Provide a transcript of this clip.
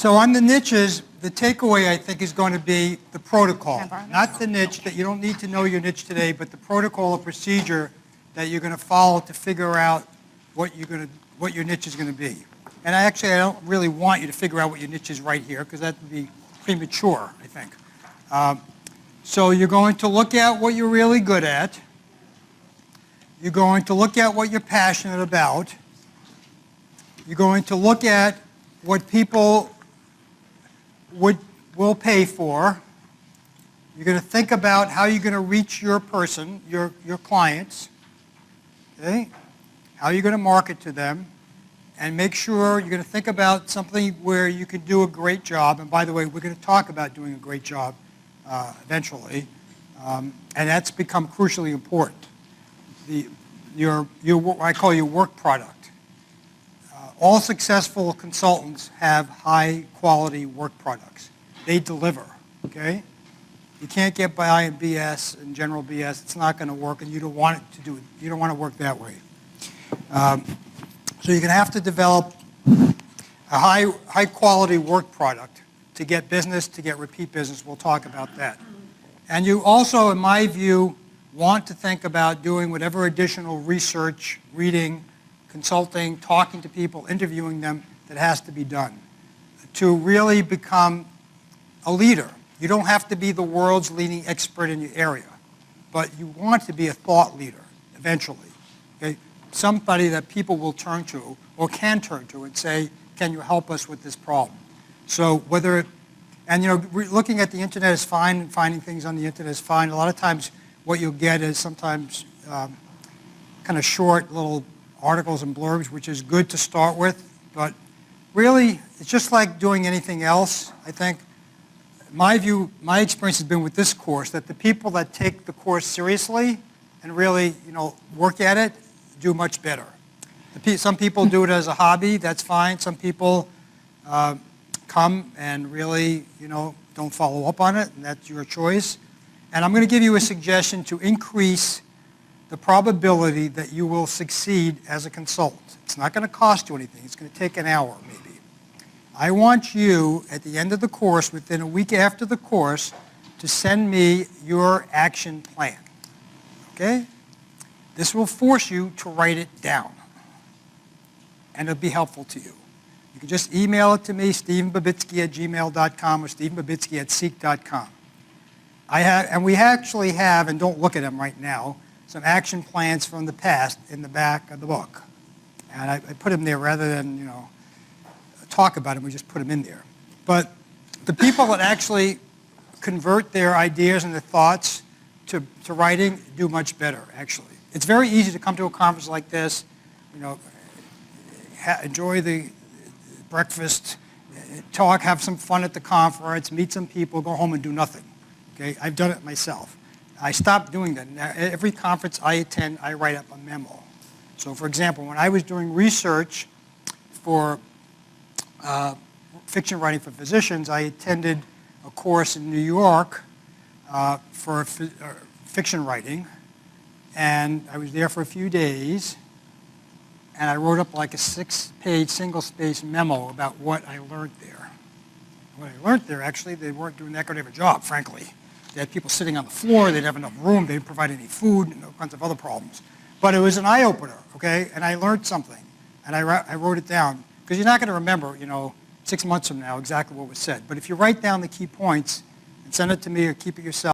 So on the niches, the takeaway, I think, is going to be the protocol. Not the niche, that you don't need to know your niche today, but the protocol or procedure that you're going to follow to figure out what your niche is going to be. And I don't really want you to figure out what your niche is right here, because that would be premature, I think. So you're going to look at what you're really good at. You're going to look at what you're passionate about. You're going to look at what people will pay for. You're going to think about how you're going to reach your person, your clients, okay? How you're going to market to them, and make sure you're going to think about something where you can do a great job. And by the way, we're going to talk about doing a great job eventually, and that's become crucially important. I call your work product. All successful consultants have high-quality work products. They deliver, okay? You can't get by in BS and general BS. It's not going to work, and you don't want it to do it. You don't want to work that way. So you're going to have to develop a high-quality work product to get business, to get repeat business. We'll talk about that. And you also, in my view, want to think about doing whatever additional research, reading, consulting, talking to people, interviewing them, that has to be done to really become a leader. You don't have to be the world's leading expert in your area, but you want to be a thought leader eventually. Okay? Somebody that people will turn to or can turn to and say, can you help us with this problem? So looking at the internet is fine, and finding things on the internet is fine. A lot of times what you'll get is sometimes kind of short little articles and blurbs, which is good to start with, but really it's just like doing anything else. I think my experience has been with this course that the people that take the course seriously and really work at it do much better. Some people do it as a hobby, that's fine. Some people come and really don't follow up on it, and that's your choice. And I'm going to give you a suggestion to increase the probability that you will succeed as a consultant. It's not going to cost you anything. It's going to take an hour maybe. I want you, at the end of the course, within a week after the course, to send me your action plan. Okay? This will force you to write it down, and it'll be helpful to you. You can just email it to me, stevenbabitsky@gmail.com or stevenbabitsky@seek.com. And we actually have, and don't look at them right now, some action plans from the past in the back of the book. And I put them there rather than, talk about them, we just put them in there. But the people that actually convert their ideas and their thoughts to writing do much better, actually. It's very easy to come to a conference like this, enjoy the breakfast, talk, have some fun at the conference, meet some people, go home and do nothing. Okay? I've done it myself. I stopped doing that. Now, every conference I attend, I write up a memo. So for example, when I was doing research for fiction writing for physicians, I attended a course in New York for fiction writing, and I was there for a few days, and I wrote up like a 6-page, single-spaced memo about what I learned there. What I learned there, actually, they weren't doing that good of a job, frankly. They had people sitting on the floor, they didn't have enough room, they didn't provide any food, and all kinds of other problems. But it was an eye-opener, okay? And I learned something, and I wrote it down. Because you're not going to remember, 6 months from now exactly what was said. But if you write down the key points and send it to me or keep it yourself,